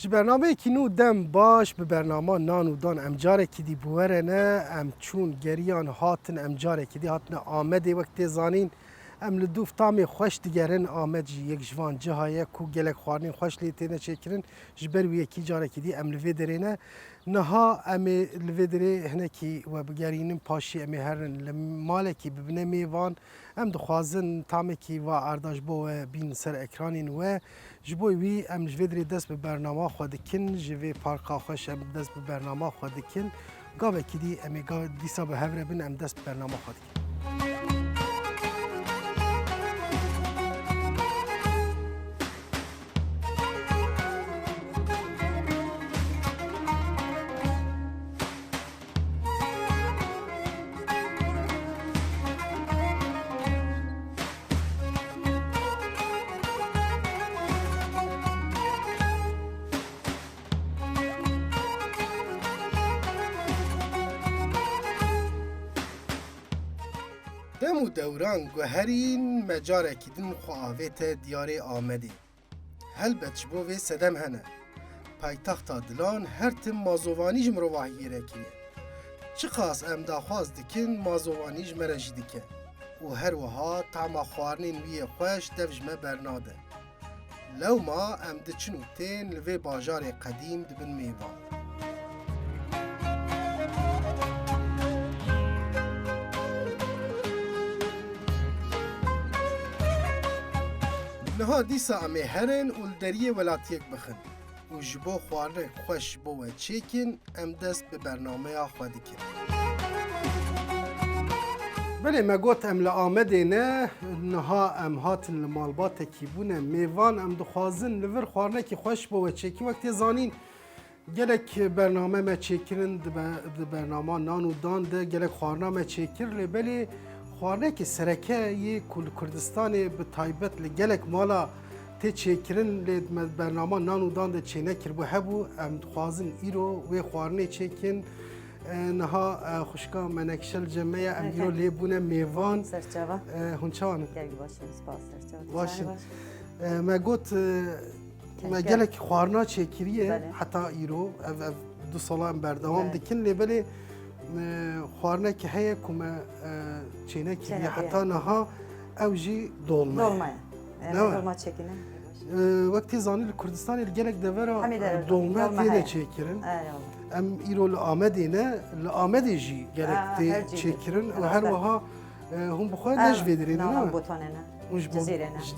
ji bernameyekî nû dem baş bi bernama nan û dan em carekî dî bûwere ne em çûn geriyan hatin em carekî dî hatine Amedê wek tê zanîn em li dû tamê xweş digerin Amed jî yek ji van ciha ye ku gelek xwarinên xweş lê têne çêkirin ji ber wî yekî carekî dî em li vê derê ne niha em ê li vê derê hinekî we bigerînin paşî em ê herin li malekî bibine mêvan em dixwazin tamekî va erdaş bo we bîn ser ekranên we ji bo wî em ji vê derê dest bi bernama xwe dikin ji vê parka xweş em dest bi bernama xwe dikin gavekî dî em ê dîsa bi hev re bin em dest bi bernama xwe dikin. Dem û dewran guherîn me carekî din xwe avête diyarê Amedê. Helbet ji bo vê sedem hene. Paytexta Dilan her tim mazovanî ji mirovahiyê re kiriye. Çi qas em daxwaz dikin mazovanî ji me re jî dike. û her wiha tama xwarinên wî yê xweş dev ji me bernade. Lewma em diçin û tên li vê bajarê qedîm dibin mêvan. Niha dîsa em ê herin û li deriyê welatiyek bixin û ji bo xwarinek xweş bo we çêkin em dest bi bernameya xwe dikin. Belê me got em li Amedê ne niha em hatin li malbatekî bûne mêvan em dixwazin li vir xwarinekî xweş bo we çêkî wek tê zanîn gelek bername me çêkirin di bernama nan û dan de gelek xwarina me çêkir lê belê xwarinekî serekeyê ku li Kurdistanê bi taybet li gelek mala tê çêkirin lê bernama nan û dan de çênekir bu hebû em dixwazin îro wê xwarinê çêkin niha xwişka menekşel cemeye em îro lê bûne mêvan hûn çawan in başin me got me gelek xwarina çêkiriye heta îro ev du sala em berdewam dikin lê belê xwarinekî heye ku me çênekiriye heta niha ew jî dolme wek tê zanî li Kurdistanê li gelek devera dolme têne çêkirin em îro li Amedê ne li Amedê jî gelek tê çêkirin û her wiha hûn bi xwe ne ji vê derê ne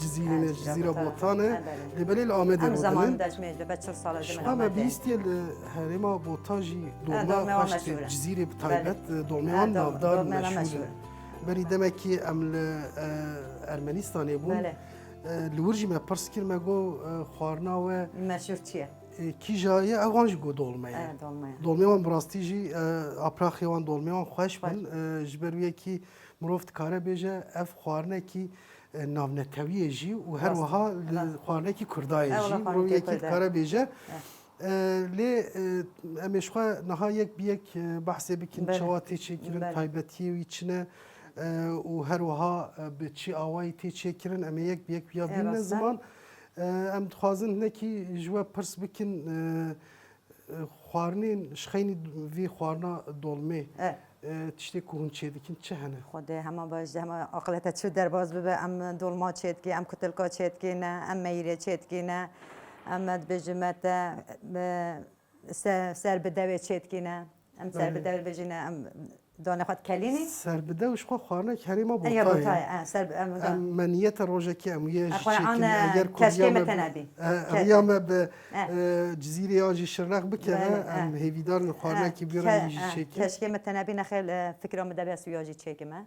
Cizîrê Cizîra Botan e lê belê li Amedê şixa me bîstiye li herêma Botan jî dolma xweş tê Cizîrê bi taybet dolmeyan navdar meşhûr in. Berî demekî em li Ermenistanê bûn li wir jî me pirs kir me got xwarina we meşhur çi ye? Kîja ye ew wan jî got dolme ye. Dolmê wan bi rastî jî apraxê wan dolmê wan xweş bin ji ber wî yekî mirov dikare bêje ev xwarinekî navnetewiyê jî û her wiha xwarinekî Kurdayê jî mirov yekî dikare bêje. Lê em ê ji xwe niha yek bi yek behsê bikin çawa tê çêkirin taybetiyê wî çi ne û her wiha bi çi awayî tê çêkirin em ê yek bi yek ya bîne ziman em dixwazin hinekî ji we pirs bikin xwarinên şixeynî vê xwarina dolmê tiştê ku hûn çê dikin çi hene? Xwedê hema baş hema aqileta çi derbas bibe em dolma çêdikî em kutilka çêdikîne em meyrê çêdikîne em dibêjin me te ser bi devê çêdikîne em ser bi devê bêjîne em danê xwe kelînî ser bi dew ji xwe xwarinek herêma Botayê em me niyeta rojekê em wî ji çêkin eger keşkê me te nebî em ya me bi Cizîrê yan jî şirrex bikeve em hêvîdar li xwarinekî bîran jî çêkin keşkê me te nebî nexêl fikra me debe suya jî çêkime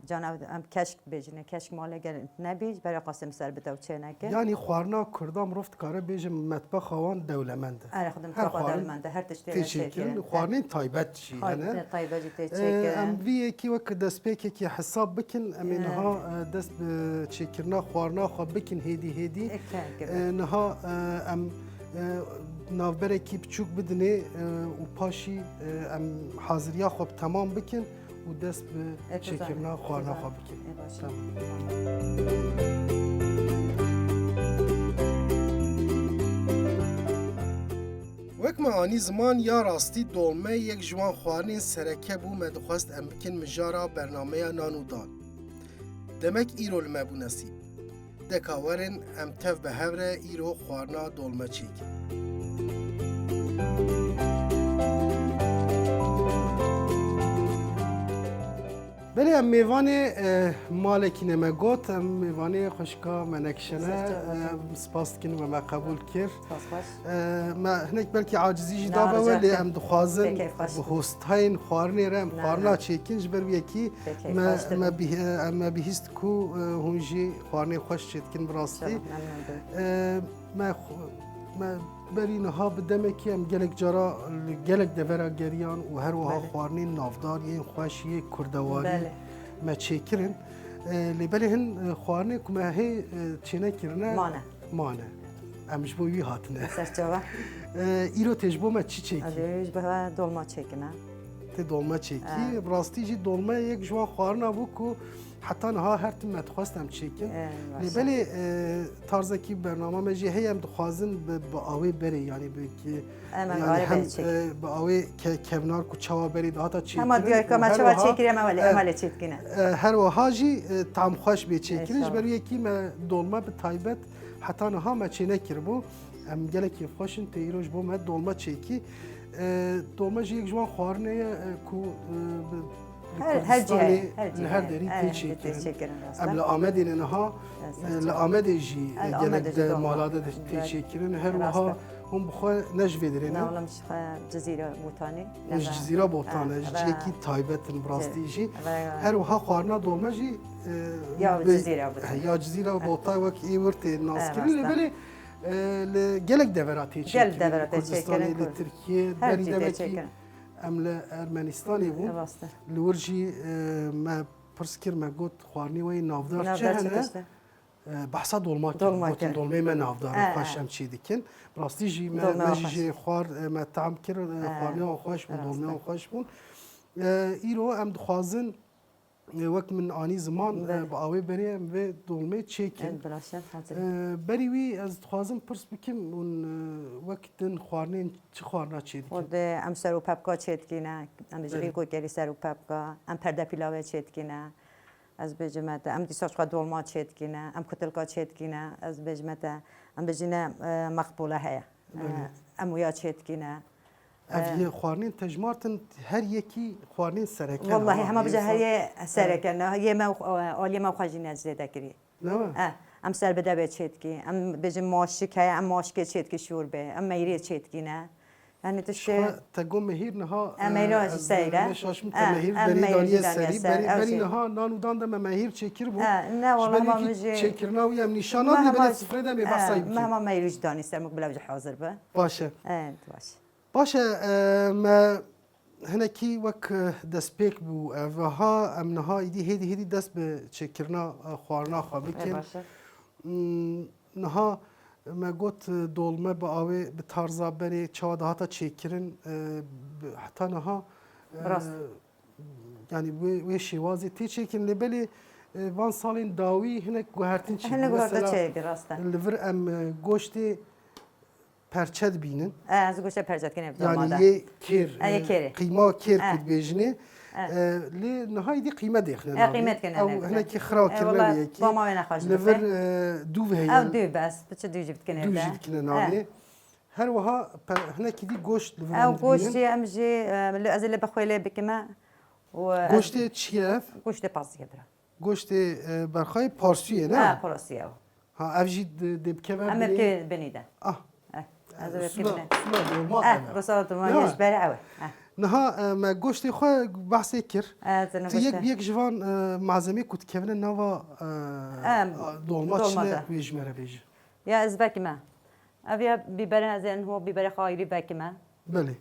cana em keşk bêjîne keşk malê gel nebî berê qasem ser bi dew çêneke yanî xwarina Kurda mirov dikare bêje metbexa wan dewlemend e her dewlemend e her tiştê çêkirin xwarinên taybet jî hene em vî yekî wek destpêkekî hesab bikin em ê niha dest bi çêkirina xwarina xwe bikin hêdî hêdî niha em navberekî biçûk bidinê û paşî em haziriya xwe bi temam bikin û dest bi çêkirina xwarina xwe bikin. وەک مەعانی زمان یا ڕاستی دۆڵمە یەک ژوان خواردنên sereke bû me dixwest em bikin mijara bernameya nan û dan. Demek îro li me bû nesîb. Deka werin em tev bi hev re îro xwarina dolme çêkin. Belê em mêvanê malekî ne me got, em mêvanê xweşka menekşene spas dikin ve me qebûl kir. Me hinek belkî acizî jî dabe we lê em dixwazin bi hostayên xwarinê re em xwarina çêkin ji ber wî yekî me bihîst ku hûn jî xwarinê xweş çêdikin bi rastî. Me berî niha bi demekî em gelek cara gelek devera geriyan û her wiha xwarinên navdar yên xweşiyê kurdewarî me çêkirin. Lê belê hin xwarinê ku me hê çênekirine mane. Em ji bo wî hatine. Îro tê ji bo me çi çêkî? dolma çêkine. Tê dolma çêkî. Bi rastî jî dolma yek ji wan xwarina bû ku heta niha her tim me dixwest em çêkin. Lê belê tarzekî bername me jî heye em dixwazin bi awê berê yanî hem bi awê kevnar ku çawa berê dihata çêkirin. Hema diyor ki me çawa çêkir em evle çêtkine. Her wiha jî tam xweş bê çêkirin ji ber wî yekî me dolma bi taybet heta niha me çênekiribû. Em gelekî xweşin tê îro ji bo me dolma çêkî. Dolma jî yek ji wan xwarinê ye ku her derî tê çêkirin. Em li Amedê ne niha li Amedê jî gelek de mala de tê çêkirin. Her wiha hûn bi xwe ne ji vê derê ne? Cizîra Botanê. Ji Cizîra Botanê ji ciyekî taybetin bi rastî jî. Her wiha xwarina dolma jî ya Cizîra Botay wek îwir tê naskirin lê belê li gelek devera tê çêkirin. Kurdistanê li Tirkiye berî demekî em li Ermenistanê bûn. Li wir jî me pirs kir me got xwarinê wê navdar çi hene? Behsa dolma kirin. Dolmeyê me navdar xweş em çê dikin. Bi rastî jî me jî jê xwar me tam kir xwarinê wan xweş bûn, dolmeyê wan xweş bûn. Îro em dixwazin wek min anî ziman bi awê berê em vê dolmê çêkin. Berî wî ez dixwazim pirs bikim hûn wek din xwarinên çi xwarina çê dikin? Em ser û pepka çê dikine, em ji vî gogerî ser û pepka, em perde pilavê çê dikine. Ez bêjim te em dîsa xwe dolma çê dikine, em kutilka çê dikine, ez bêjim te em bijîne mexbûle heye. Em wiya çê dikine. Ev xwarinên tejmartin her yekî xwarinên sereke. Wallahi hema bije heye sereke ne yeme aliyê me xwe jî ne zêde kirî. Em ser bi devê çê dikî, em bijîm maşik heye, em maşikê çê dikî şûrbê, em meyrê çê dikîne. Yani tiştê te got mehîr niha mehîr jî seyre. Şaşım te mehîr berî daniye serî berî niha nan û dan de me mehîr çêkir bû. Ne wallahi hema mijî çêkirina wî em nîşanan lê belê sifrê de mê behsayî bikî. Me hema meyrî jî danî ser me bila bijî hazir be. Baş e. Baş. Baş e me hinekî wek destpêk bû evha em niha îdî hêdî hêdî dest bi çêkirina xwarina xwe bikin. Niha me got dolme bi awê bi tarza berê çawa dihata çêkirin heta niha yanî wê şêwazê tê çêkin lê belê van salên dawî hinek guhertin çêkin. Hinek guhertin çêkin rast e. Li vir em goştê perçe dibînin. Ez goştê perçe dikin ev dolmada. Yani yê kêr qîma kêr ku dibêjinê lê niha îdî qîme dêxine. Qîmet kine. Ew hinekî xira kirine wê yekî. Bama wê nexweş li vir dûv heye. Ew dû bes biçi dû jî dikin ev de. Dû jî dikine navê. Her wiha hinekî dî goşt li vir ew goştê em jî ez ê li bixwe lê bikime. Goştê çi ye ev? Goştê pasiyê bira. Goştê berxayê parsûyê ne? Ha parasiyê ew. Ha ev jî dê bikeve Em ê bikeve binî de. Ez ê bikeve. Rosa dolma yeş bere ew. Niha me goştê xwe behsê kir. Tu yek ji van malzemê ku dikevine nava dolma çi ne wê ji me re bêje? Ya ez vekime. Ev ya bîberê ez ên hû bîberê xayirî vekime. Belê.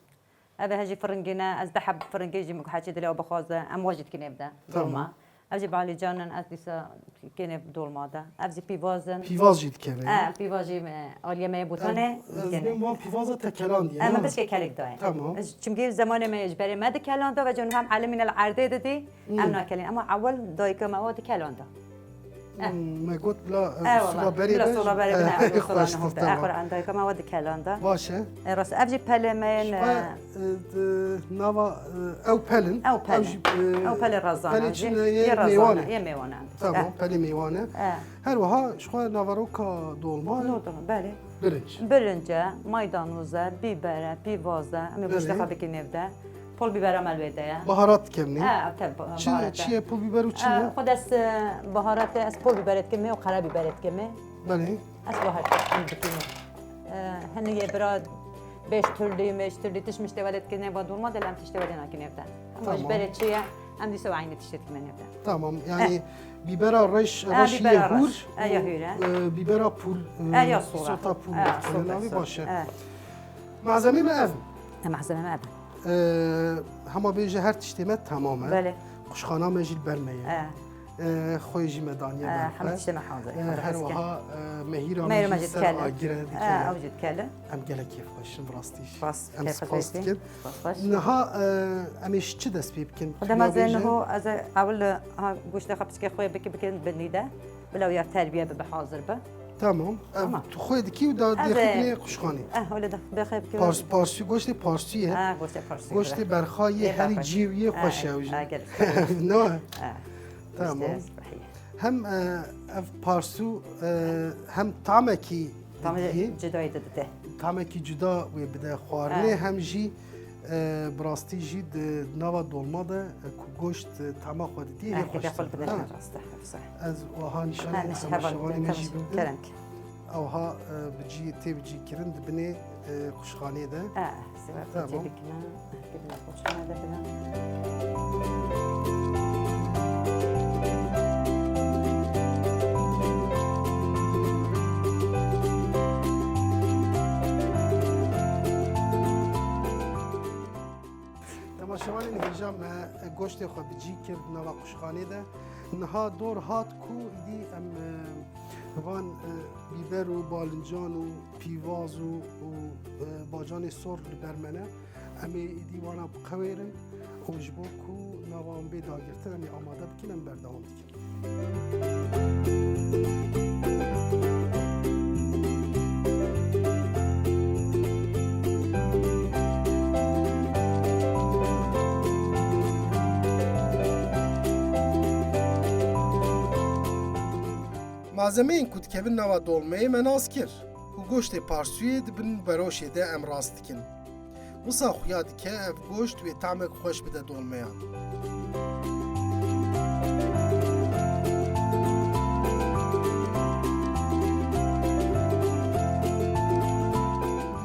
Ev hejî firingîne ez deheb firingê jî hechî dilê ew bixwaze em wa jî dikin ev de dolma. Ev jî balîcanin ez dîsa dikin ev dolma de. Ev jî pîvazin. Pîvaz jî dikeve. Pîvaz jî aliyê me Botanê. Ez bêm wan pîvaza te kelan diye. Em pişkê kelek daye. Tamam. Çünkü zamanê me ji berê me dikelanda ve cûn hem elimîne li erdê didî em nakelîn. Ama ewel dayika me wa dikelanda. مگوت بلا والله بلا صورة بري بنا خوش صورة تمام آخر عندها كما ودي كلاندا باشه راس أبجي بلمين نوا او پلن أو بلن أو بلن رزانة پلی چنه يا یه رزانة میوانه يا ميوانة عندي تمام پلی میوانه هر وها شخوا نواروکا دولما نودم بله برنج برنجه maydanoza bibere pivaza ama bu işte Bəli. tabii ki evde pul biber amel ya baharat kemni tabii چی چیه پول بیبر و چیه خود از بهارات از پول biber etkimi و قره biber etkimi بله از بهارات etkimi هنو یه براد beş türlü tişmiş devat etkine vad olma delam tiş devat enakin evde ama Tamam. biber etkiye hem de aynı tiş etkimi evde tamam yani bibera reş reş biber yehur reş. Yehur, bibera pul ya sonra sota pul navi باشه evet malzeme mi ev malzeme mi hama beje her tişteme tamamı بله kuşxana mecil bermeye خویجی مدانیه هم تشتم حاضر هر وها مهیرا مهير مجلس مجد كلا آگیره أوجد كلا ام گله کیف باشم راستیش باس ام كيف سپاس خسيتي دیگر باس نها امش چه دست پی بکن خدام از إنه از أول ها گوشت خبز که خوی بکن بنیده بلا ويا تربية بحاضر به تمام تو خوی دکی و داد دیگه قشخانی ولا ده بخير بكن پارسی گوشت پارسیه گوشت فارسی گوشت برخای هری جیویه خوشه نه تمام هم اف پارسو هم طعمکی طعم جدایی داده طعمکی جدا و بده خوارنه هم جی براستی جی نوا دولما ده گوشت طعم خود دی خوش بده راسته از وها نشانه شوانی نجی بده او ها بجی تی بجی کرن بنه خوشخانه ده سبب جدی کنه کدوم خوشخانه ده بنا شوانی نهجام گوشت خو بجی کرد نوا قشخانه ده نها دور هات کو دی ام وان بیبر و بالنجان و پیواز و باجان سر برمنه امی دی وانا بقویرن اوجبو کو نوا ام بی داگرتن امی آماده بکنم بردام دیگه malzeme in kut kevin nava dolmayı menas kir. U goştê parsuyê dibin beroşê de em rast dikin. Wisa xuya dike ev goşt wê tamek xweş bide dolmayan.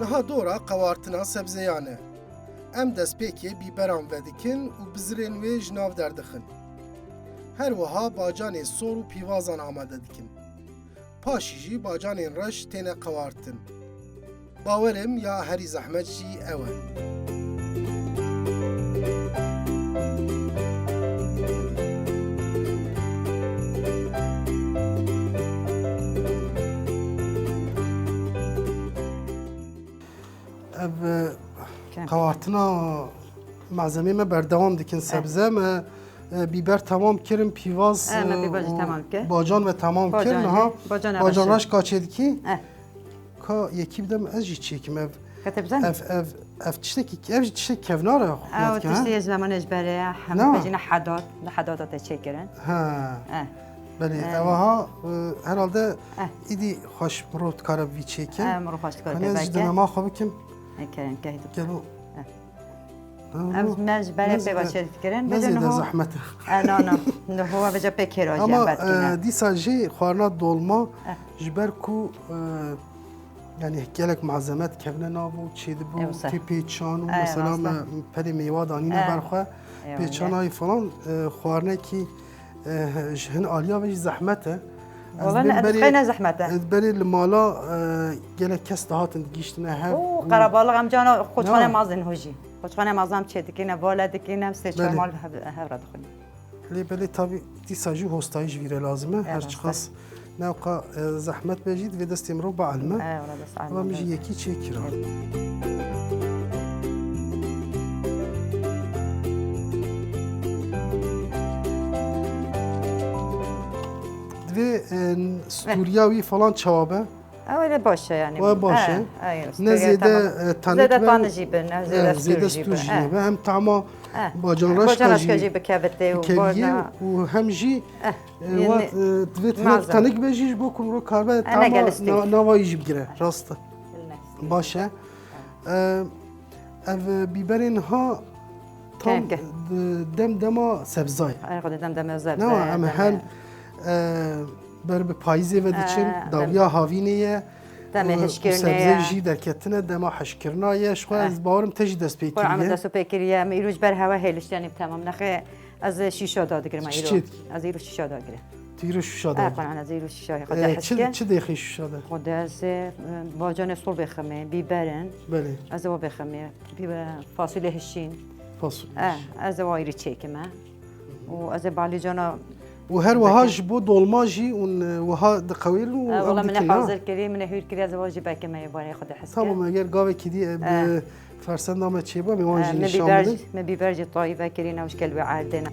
Niha dora qewartina sebzeyan e. Em destpêkê bîberan vedikin û bizirên wê ji nav derdixin. Her wiha bacanê sor û pîvazan amade dikin. Paşî jî bacanên reş têne qewartin. Bawerim ya herî zehmet jî ew e. Ev qewartina malzemê me berdewam dikin sebze me biber tamam kirin pîvaz bacan ve tamam kirin ha bacan reş kaçê dikî ka yekî bidem ez jî çêkim ev ev tiştekî ev jî tiştek kevnar e ew tiştê zaman ezbere hem bejîne hedat te çêkirin belê ewa herhalde îdî xweş mirov dikare vî çêke mirov xweş dikare ez ji denema xwe bikim gelo Em mecbure pevaçet kirin. Ne zede zahmet. Ne hava veja pekeraji. Ama disa jê xwarina dolma ji ber ku yani gelek malzemet kevne nav û çêdibû tê pêçan û mesela me perê mêwa danîne ber xwe pêçanayê falan xwarinekî ji hin aliya ve jî zehmet e. Xeyne zehmet e. Berê li mala gelek kes dihatin digîştine hev. Qarabalık em cana xweçxane mazin hojî. Koçxane mazam çedikine, vale dikine, seçer mal hevra dixin. Lê tabii dîsa jî hostayî ji vîre lazim e. Her çiqas nevqa zehmet bejî divê destê mirov bielme. Ama min jî yekî çêkira. Divê ve Suriyavi falan çababe. Öyle باشه yani. و باشه نه زیاده تنک زیاده تانجی بن زیاده زیاده استوجی استوجی بن و هم تمام باجانراش باجانراش کاجی کاجی بکبته و کبیه باجا و هم جی و دویت مازن. تنک بجیش بکن رو کاربه نگلستیک. تمام نواییش بگیره راسته باشه اف بیبرین ها tam Kanka. dema sebzay. انا خود دم دم زب Ne var? Em hem ber bi payizê ve diçin dawiya havînê ye. Deme hişkirneye. Sebze jî derketine dema hişkirina ye. Ji xwe ez bawerim te jî dest pê قرآن kiriye. دستو پیکریه میروج بر هوا هیلش یعنی تمام نخه از شیشه داد گرم چی؟ ایرو از ایرو شیشه داد گرم Tu îro şuşa da. قرآن از ایرو شیشه خود حسکه Çi dexî şuşa da? خود از باجان سول بخمه بیبرن Belê. از او بخمه فاصله هشین Fasulye. از او ایری چیکمه و از بالی جانا û her wiha ji bo dolma jî û wiha diqewîrin û والله ew من dikin حاضر کری من هیر کری از واجب بکمه باره خود حسکه Tamam eger gavekî dî bi fersenda me çêba me wan jî من nîşan بیبرج bidin. من بیبرج طایفه کری نوش کل و عردنا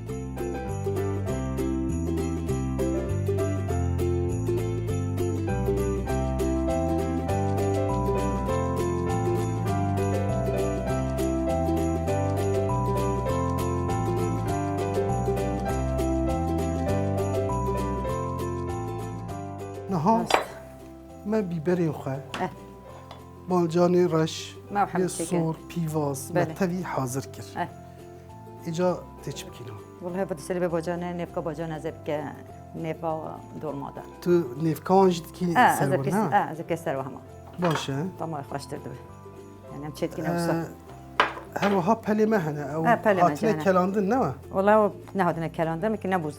Niha me bîberên xwe balcanê reş ما بحب yê تشيكن sor pîvaz me Belê. tevî hazir kir. Îca tê çi bikîne? والله بدي سري ببوجانه نفكا بوجانه زبك نفا دور مادا Tu nêvkan jî dikî ser زبك ha? زبك سر وهما Baş e. طما خوشتر دبي يعني هم تشيتكي نفسه Her wiha pelê me hene ew pelê me hatine hene. kelandin ne ve? والله نهادنا الكلام ده يمكن نبوز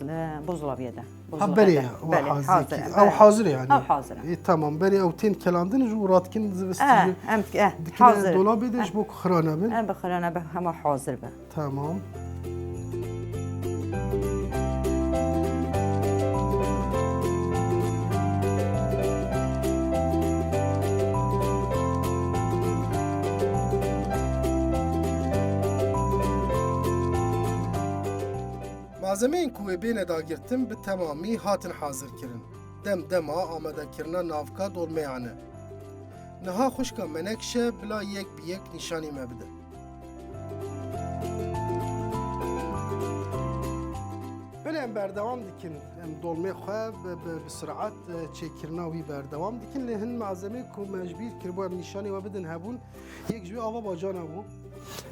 بوزلا بيده Ha berê ew hazir ew hazir yani. او حاضر Tamam berê ew tên kelandin ji ratkin zivistî ام dikine حاضر dolabê de ji bo xirana bin. انا بخلنا به هم حاضر به Tamam. Malzemeyên ku wê bêne dagirtin bi temamî hatin hazirkirin. Dem dema amadekirina navka dolmeyan e. Niha xuşka menekşe bila yek bi yek nîşanî me bide. Belê em berdewam dikin em dolmê xwe bi sirat çêkirina wî berdewam dikin lê hin malzemê ku me ji bîr kiribû em nîşanê we bidin hebûn yek ji wî ava bacana bû.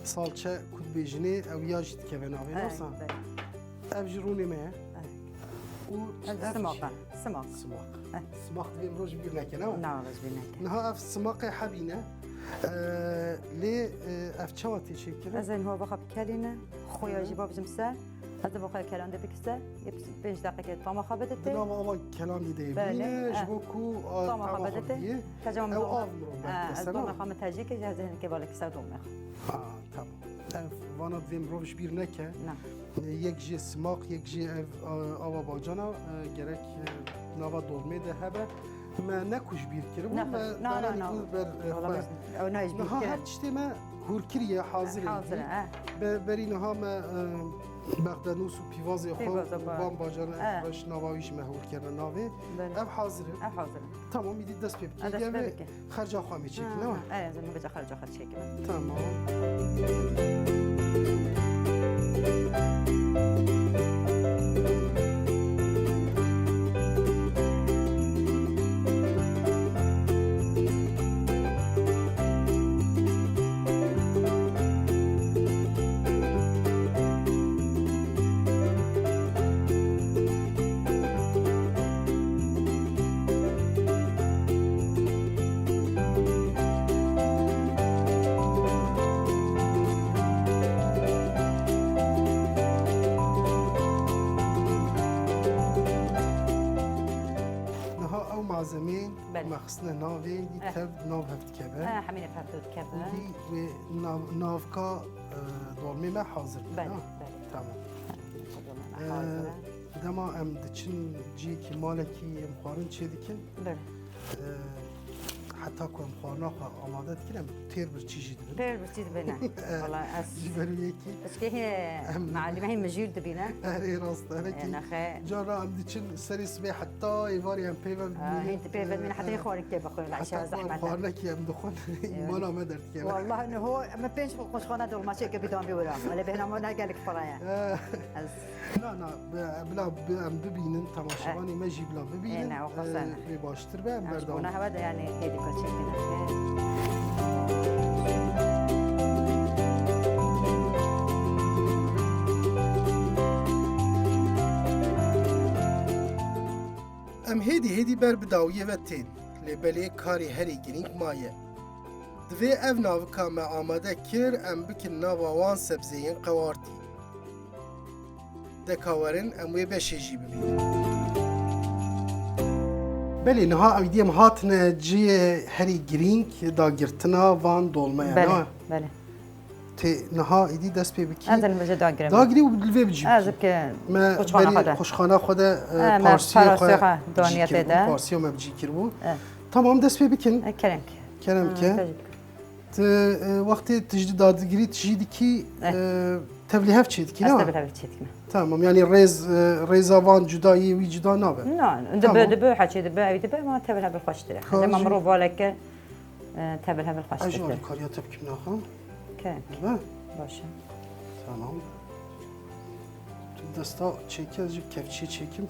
Salçe ku dibêjinê ew ya jî dikeve navê wisa. Ev ji rûnê me ye. û سماق سماق Simak. Simak divê mirov ji bîr neke ne? لا بس بينك Niha ev simakê hebîne. Lê ev çawa tê çêkirin? زين هو بخب كلينا خويا جيبا بجمسه هذا بخا كلام ده بكسه يبس 5 دقيقه طما خبدته Dilava ava kelamî de Belê, evîne ji bo ku طما خبدته diye. تجمع Ew av mirov از berkesena. دوم خام تاجيك جاهز هنك بالك سادوم Tamam. Ev vana divê mirov ji bîr neke. نعم Yek jê simak, yek jê ev ava bacana gerek nava dolmê de hebe. Me nekuj bîr kiribû me ber والله او نايش Niha her tiştê me hûr kiriye hazir حاضر berî niha me bexdenûs û pîvazê xwe Pîvaz û van bacana reş navavî ji me hûr kirine navê ev hazir e حاضر tamam îdî dest pê bikî دست gevê بك xerca xwe me çêkin ne ايه زين بجا خرج اخر شيء Tamam. Niha ew malzemeyên Belê. me xistine navê dî tev nav hev dikeve اه حمينه فهمت كذا dî wê navka dolmê me hazir bin, بله ha? بله Tamam. حاضر Dema em diçin ciyekî malekî em xwarin çê dikin بله حتی کم خوانا خوا آماده کنم تیر بر چیزی دبن بير بسيط بينا والله أس جبرو یکی بس كي هي معلمة هي مجير دبينا اری راست أنا هنکی خي جانا هم دیچن سری سبی حتی ایواری هم پیوند هي تبي بدنا حتى يخورك كيف أخوي العشاء حتی زحمة خوانا کی هم دخون ایمان آمده که والله إنه هو ما بينش خوش خانة دول ما شيء كبيدون بيورا ولا بهنا ما نلقى لك فرايا نه نه بلا هم ببینن تماشاوانی مجی بلا ببینن نه، وخاصة. به باشتر به هم بردام أنا هذا يعني هيدي كل شيء كنا ام هیدی بر بداویه و تین لبلی کاری هری گرینگ مایه دوی اف ناوکا ما آماده کر ام بکن ناوان سبزیین قوارتی دکاورن ام وی بشیجی ببین بله نها اویدیم هاتن جی هری گرینگ دا گرتنا وان دولمه بله نه بله تی نها ایدی دست پی بکی هذا المجد داقرم داگری و دلوی بجی هذا ك ما خوشخانه بله خدا. خوشخانه خود ما پارسی پارسی خود دنیا تدا. پارسی ما بجی کربو اه. tamam dest pê bikin كرمك kerem ke وقتی تجدید دادگیری تجدیدی کی تبلیغ چیدی أستقبل نه هذا الشيء كنا tamam yani rezavان جدایی وی جدا نابه نعم تمام. دب حكي دب ما تبلها بالخوش ترى خارجي. لما مروف ولك تبلها بالخوش اجوال ترى کاریا تبکیم نخوام كرمك نه باشا tamam تو دستا چکی از کفچی چکیم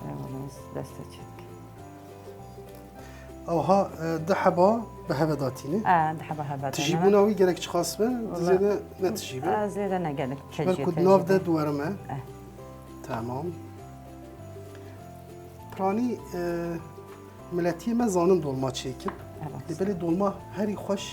والله دستك اوها ده حبا به هوا داتینه ده حبها بعد تجيبونا وی گرک چه خاص به زیاده نتجیبه زيادة أنا قالك بل کد ناف ده دوارمه اه. tamam پرانی ملتی ما زانم دولما چیکیم لبلی دولما هری خوش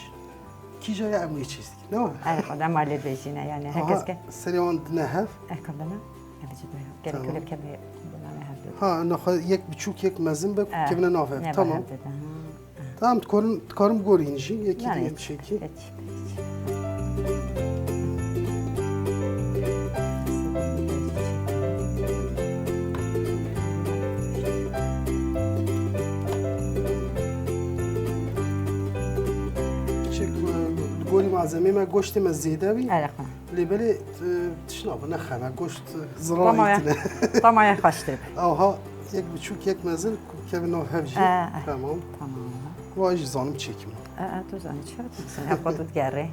کی جای اموی چیزی نه أنا قد أمر للبيجينا يعني هكذا كه سریان دنهف قبلنا قبل جدنا قال كل كبير قبلنا هبدو ها نخ یک بچوک یک مزن به کبن نافه tamam tamam تکارم گورینجی یکی دیگه چیکی گوری malzeme ما گوشت ما زیده بی أنا لبلی تشناب نخمه گوشت زرایتنه طمع خشتب آها یک بچوک یک مزن کبن نافه جی tamam تمام واجی زانم چیکیم تو زنی شد سنها خودت گره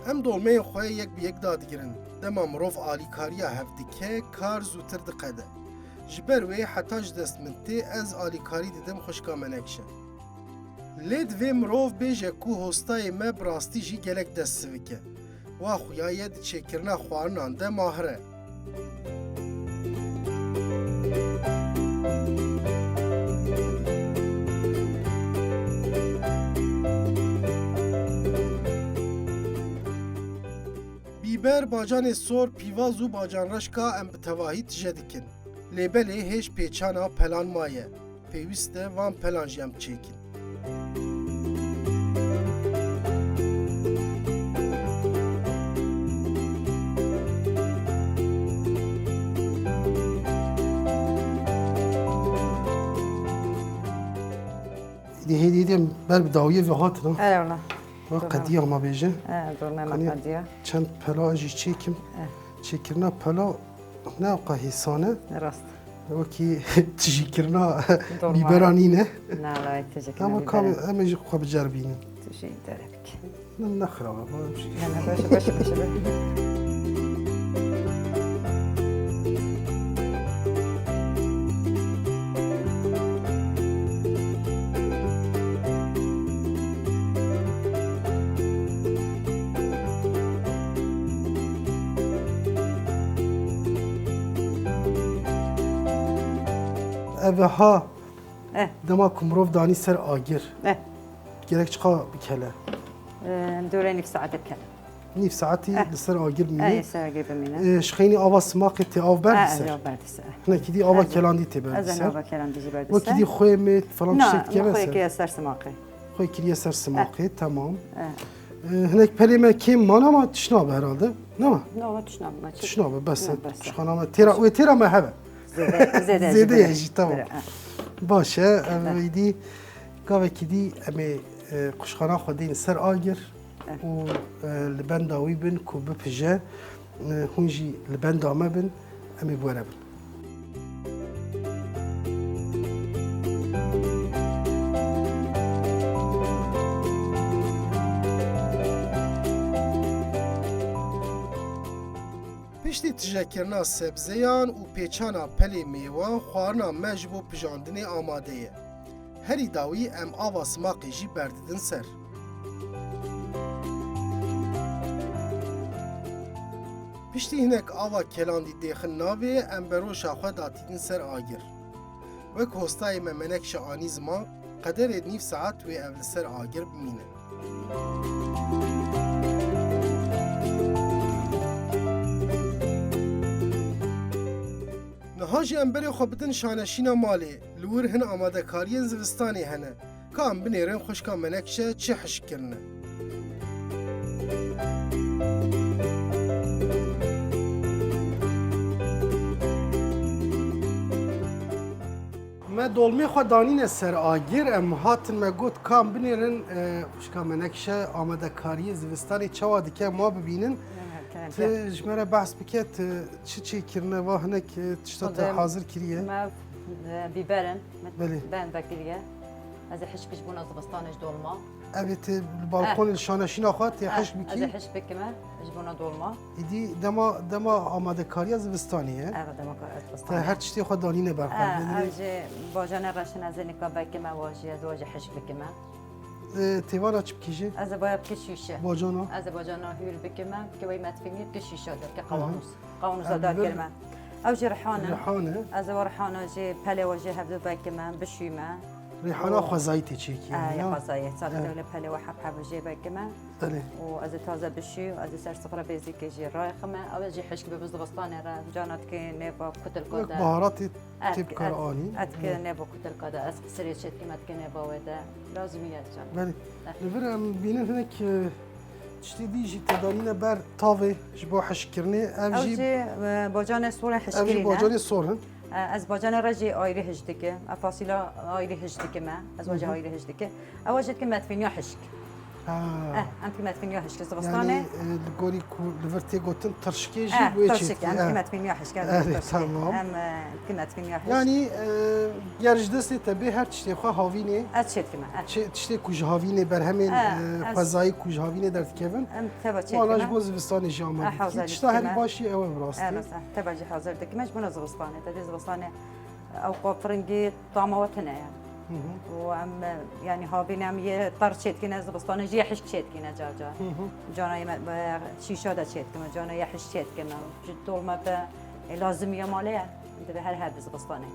ام دولمه خواه یک به یک دادگیرن دما مروف آلی کاریا هفدیکه کار زودتر دقده جبر وی حتی دست منتی از آلی کاری دیدم خوشکا منکشه لید وی مروف بیجه کو هستای ما براستی جی گلک دست سویکه و خویای دی چکرنا خوارنان ده ماهره بیبر باجان سور پیواز و باجان رشکا ام بتواهی تجه دیکن لیبلی هیچ پیچانا پلان مایه پیوسته وان پلان جیم چیکن دیدیم بر بداویه و هات نه أنا والله و قدیه ما بیجه دول ما قنية. مقدية چند پلا اجی چیکیم چیکرنا پلا نه قاهیسانه راست وکی تجی کرنا دولما. بیبرانینه لا لا يتجك اما کام اما جی خواب جربینه تجي دربك نه نخرابه ما بشی أنا باش اوه ها إيه دما کمروف دانی سر آگر إيه گرک چقا بکله دورين في ساعة الكلام نیف ساعتی لسر آگر ای مینه سرگی بمینه شخینی آوا سماقی تی آو برد از سر یا بردسه هنه کی دی آوا کلاندی تی برد از سر نوبا کلان دیجی و بردسه کی دی خوی میت فلان نه تشت که مخوی که سر از سر سماقه خوی کریه سر سماقی تمام هنه پلی ما کیم مانا ما تشنابه herhalde نه ما نه تشناب ما چی تشنابه بس نه، بس. تشخانه ما تیرا و تیرا ما هبه زده زده بره. یجی تمام بره. باشه ویدی گاوه کی دی امی قشخانه خودین سر آگر و لبند داوی بن کو بپجه هونجی لبند دامه بن امی بوره بن پشتی تجکرنا سبزیان و پیچانا پلی میوان خوارنا مجبو پجاندن آماده یه. هری داوی ام آوا سماقی جی برددن سر. پشتی هنک آوا کلاندی دیخن ناوی ام بروشا خود داتیدن سر آگر. وک هستای ممنک شعانی زمان قدر نیف ساعت و اول سر آگر بمینه. نهاجی امبری خو بدن شانشینا مالی لور هن آماده کارین زوستانی هنه که ام بنیرن خوشکا منکشه چه حشک کرنه ما دولمی خو دانین سر آگیر ام هاتن ما گوت کام بنیرن خوشکا منکشه آماده کاری زوستانی چوا دیگه ما ببینن تجمره بحث بکت چی کرنه و هنک تشتت حاضر کریه ما بیبرن بله. بن بکریه از حشکش بون از بستانش دولما اویت بالکن شانشین آخوات حش از بکی حش بکمه جبونا دولما ایدی دما آماده کاری از وستانیه اه دما کار از تا بستان هر چیزی خود دانینه برخورد اوجه باجان رشن از نکا بکمه واجی از واجه حش بکمه تیوان چی بکیجه از باید که شیشه باجانا از باجانا هیل بکمه که وی مدفنی که شیشه دار که قوانوس اه، دار ببر. کلمه اوجه رحانه ریحانه از ورحانه جی پله واجه هفته بکمه بشیمه ریحانه خوزایتی چی کی يا خاصية صارت دولة بحلة وحب حب جيبك كمان بله وأز تازة بشي وأز سر صفرة بيزيك يجي رايخمة أو يجي حشك ببز غسطاني را جانت كي نيفا كتل یک كودا بهاراتی تیپ کارآنی أتك نيفا كتل كودا أس سريت شت كي متك نيفا ودا لازم يجان بله لورم بینن هنک چتی دیجی تدانینه بر تاوه جبو حش کرنه أو اوجی جي باجان سورة اوجی حشكرينا باجانی سورن از باجان رجي آيري هجدك أفاصيلا آيري هجدك ما از وجه آيري هجدك أو وجد كي مدفنيا حشك أنت كي مدفنيا حشك زغسطاني یعنی لگوری کو لورتی گوتن ترشکیجی بوی ترشك چیتی أنت كي مدفنيا حشك تمام. أم كي مدفنيا حشك یعنی گرج دستی تبه هر چتی خواه هاوینه أتشيت كما چتی کوج هاوینه بر همین خوزایی کوج هاوینه در کیون أم تبا تشيت والاش كما باز وستانی جامعه حاضر چتا هری كما. باشی اوه راستی أنا صح تبا جي حاضر دك مش بنا زغسطاني تدي زغسطاني أو قفرنجي طعمة وتنا يعني وأم يعني هابين أم يطر شيت كنا زغسطاني جي حش شيت كنا جا جانا يم شيشة دا شيت كما جانا يحش شيت كما جدول ما لازم يا ماليه أنت بهر هاد زغسطاني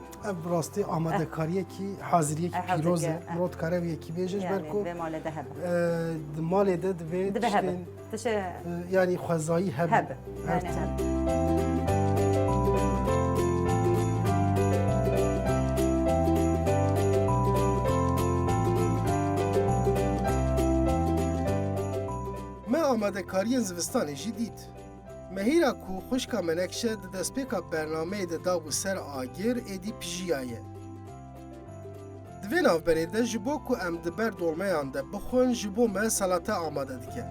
براستی آماده کاریه کی حاضریه کی حاضر پیروزه که. مراد کاره و یکی بیجش يعني برکو بمال ذهب مال ده دوی ذهب تش یعنی خوزایی هب هب يعني هب ما آماده کاری زوستانی جی دید مهیرا کو خوشکا منکشه ده دستپیکا برنامه ده داو سر آگیر ایدی پیجیایه دوی ناو بریده جبو کو ام دبر دولمیان ده بخون جبو ما سلاته آماده دیگه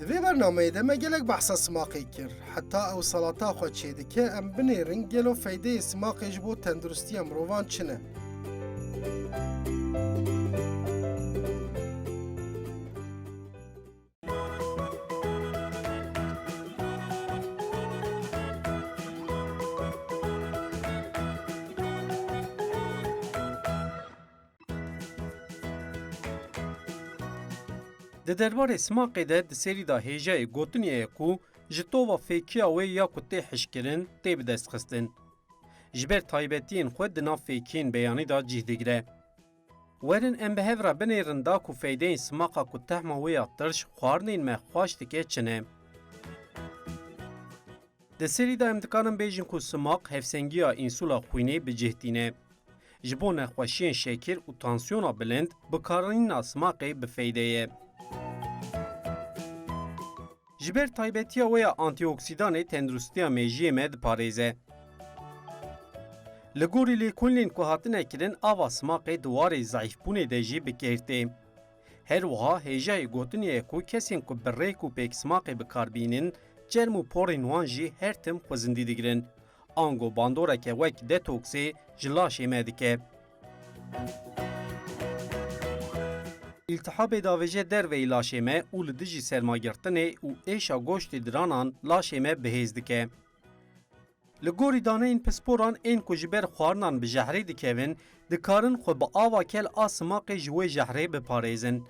دوی برنامه ده ما گلک بحثا سماقی کر حتی او سلاتا خود چیده که ام بنیرن گلو فایده سماقی جبو تندرستی امروان چنه د دربار سماقی ده د سری دا هیجای گوتنیه کو جتووا فیکیا و یا کتی حشکرین تی به دست خستن. جبر تایبتین خود دنا فیکین بیانی دا جهدگره. ورن ام به هفرا بنیرن دا کو فیدین سماقا کو تحما و یا ترش خوارنین مخواش دکه چنه. د سری دا امتکانم بیجن کو سماق هفسنگیا انسولا خوینه به جهدینه. جبو نخوشین شکر و تانسیونا بلند بکارنین سماقی به فیده. جبر تایبتیا و یا آنتیوکسیدان تندرستیا میجیه مد پاریزه. لگوری لیکونلین که هاتنه کرن آوا سماقی دواری ضعیف بونه دیجی بکرده. هر وها هیجای گوتنیه که کسین که بره که پیک سماقی بکاربینین جرم و پورین وانجی هر تم خوزندی دیگرن. آنگو باندوره که وک دتوکسی جلاشه مدکه. التحاب داوجه در وی لاشمه او لدجی سرماگرتنه او ایشا گوشت درانان لاشمه بهیزدکه. لگوری دانه این پسپوران این کجبر خوارنان به جهره دکوین دکارن خود با آوا کل آسماق جوی جهره بپاریزن.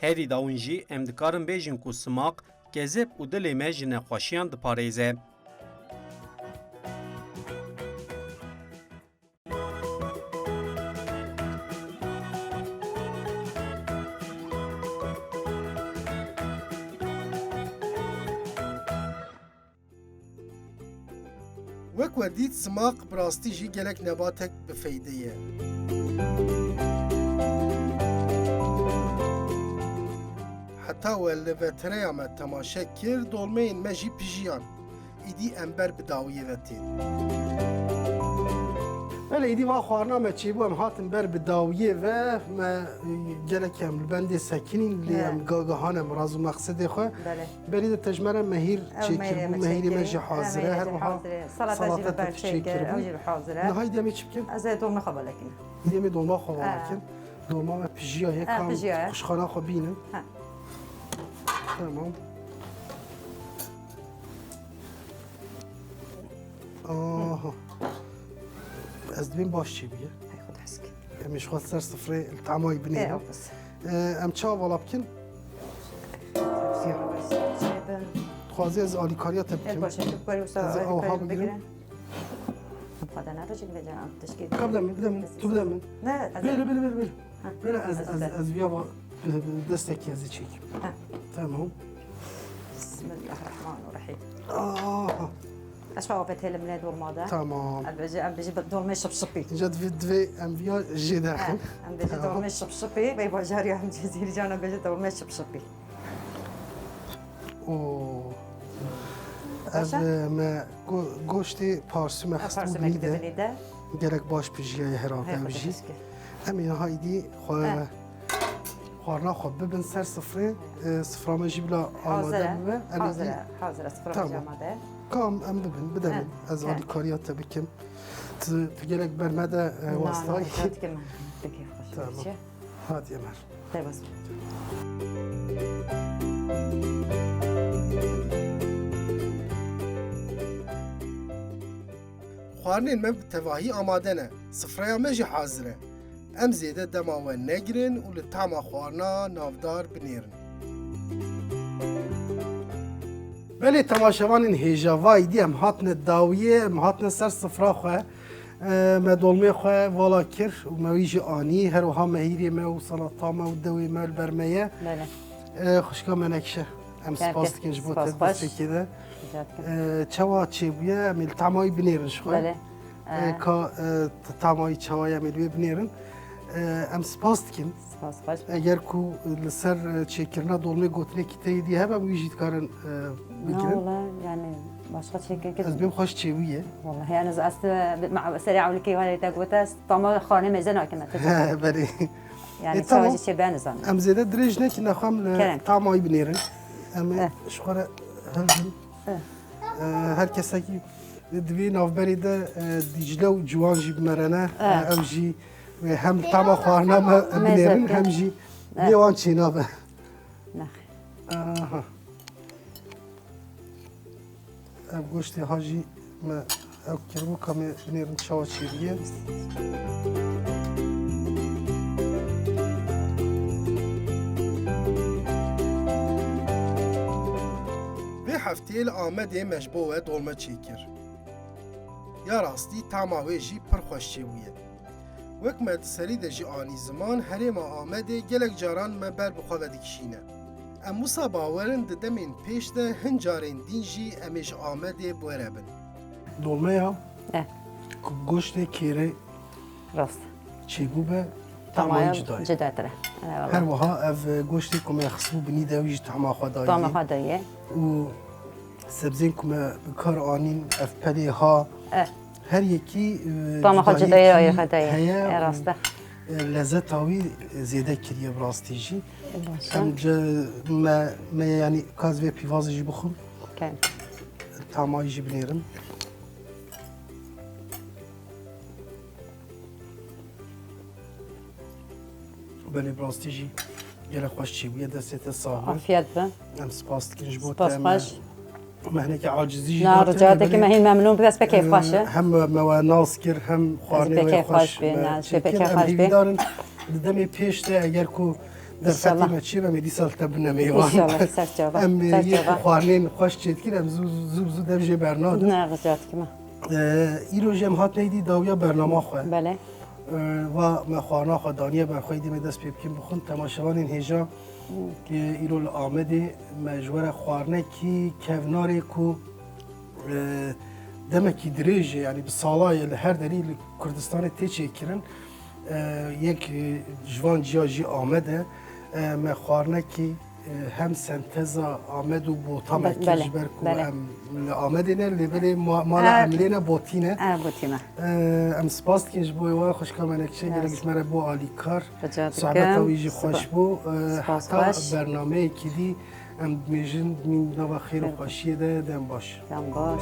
هری داونجی ام دکارن بیجن کو سماق گزب او دل مجن خوشیان دپاریزه. وک ودید سماق براستی جی گلک نباتک بفیدهیه. حتی ولوتره آمد تماشا کرد دولمه این مجی پیجیان ایدی امبر بداویه وتین. ولی ایدی ما خوارنامه چی بو ام هاتن بر بداویه و ما گلک هم لبند سکینین لیم گاگهانم رازو مقصد خو برید تجمره مهیر چی که بو مهیری مجی حاضره هر وها سلطه بر چی که اوجی حاضره نهایی دیمی چی بکن؟ از دولمه خواب لکن دیمی دولمه خواب لکن دولمه ما پیجیه یکم خوشخانه خواب بینم تمام. آها. از دویم باش چی بیه؟ خود هست که. میش خواست سر سفره الطعمای بنيه. ام چا والا بکن؟ خوازی از آلیکاریات بکن. باشه تو بری از آها بگیرم. خدا نرجع بجا تشکیل. بدم تو بدم. نه. بله از بیا با دستکی از چیک. تمام. بسم الله الرحمن الرحيم. اشرب بتهل من دور ماذا؟ تمام. بيجي دور مش شبشبي. جد في دفي ام بيا جي داخل. ام بيجي دور مش شبشبي بيبقى جاري هم جزيري جانا بيجي دور مش شبشبي. اوه. از ما گوشت پارسی مخصوص بوده. گرک باش پیجیای هراته بجی. همین هایدی خوارنا خوب ببین سر سفره سفره مجی بلا آماده ببین. حاضر سفره مجی آماده. کام ام ببین بدم از آلیکاریات بکم. تگرک برمده واسطایی. نه نه که من بگی خوش. تمام. هادی امر. تباس. خوارنین من تواهی آماده نه. سفره مجی حاضره. ام زیده دما و نگرن و لطعم خوارنا نافدار بنیرن. بله تماشاوان این هیجاوای دی ام هاتن داویه ام هاتن سر سفره خواه مدولمه خواه والا کر و مویج آنی هر وها مهیری ما و سلاطا ما و دوی ما البرمه خوشکا منکشه ام سپاس کنج بود دسته کده چوا چه بویه ام الطعمای بنیرنش خواه که طعمای چوای ام الوی بنیرن ام سپاس کن اگر کو لسر چکرنا دولمه گوتنه کتایی دی هبه ویجید کارن بگیرن؟ نه والله يعني باشقا شيء كده. از بیم خوش چی بویه؟ والله يعني از مع سريع ولی ولی تاگوته طعم خانه مزنا که نتیجه. بله. يعني تواجه چه بنزان. ام زیاده درج نه که نخوام طعمای بنیرن. ام شخوره هر کسی که دوی نافبری ده دیجله و جوان جی بمرنه او جی هم طعم خوارنا بنیرن هم جی بیوان چینا به. نخ. گوشت هاجی ما او کربو کمی بنیرم چاوا چیریه به هفته آمده مجبوه دولمه چیکر یا راستی تماوی جی پر خوشی بویه وک مد سری د جی آنی زمان هریم آمده گلک جاران مبر بخواه دکشینه ام موسا باورن ددمین پیش ده هنجارین دین جی امیش آمده بوره بن دولمه یا اه گوشت کیره راست چیگو به طعمه جدای جدا تره هر وها اف گوشتی کم یخصبو بنی دویج طعمه خدایی طعمه خداییه و سبزین کم بکار آنین اف پلی ها هر یکی طعمه خد جدایی رای خداییه راسته لذت آوی زیاده کریه براستی جی باشه ام جا ما یعنی کاز و پیواز جی بخون کن طعمه جی بنیرم بله براستی جی گله خوش چی بویه دستت صاحب عافیت به ام سپاس کنش بود سپاس خوش مهنه که عاجزی نه رجاته که مهین ممنون بس به کیف خوشه هم مو ناس کر هم خوارنه به کیف و خوش خوش بین نه به چکر کیف هم خوش بین دارن دمی پیش ده اگر کو در انشالله. فتی مچی و میدی سال تبنه میوان انشالله سر جواب ام سر یه جواب خوارنه خوش چید کرد زو دبجه برنامه نه رجاته که ما ایرو جم هات نیدی داویا برنامه خواه بله و ما خوانا خدانیه برخوای دی دست پی بکن بخون تماشاوان این هجا که ایرول آمده مجبور خوارنه کی کوناری کو دمکی دریجه یعنی به سالای هر دلیل کردستان تیچه کرن یک جوان جیاجی آمده ما خوارنه کی هم سنتزا آمد و بوتا مکیج برکو آمده نه لیبل مالا عملینه بوتینه بوتینه ام سپاس کنش بوی وای خوش کامنکشه گرگش مره بو آلی کار رجاته صحبت ویجی خوش بو سپاس حتی خوش. برنامه کدی ام میجن من نوا خیر و خوشیه ده دم باش دم باش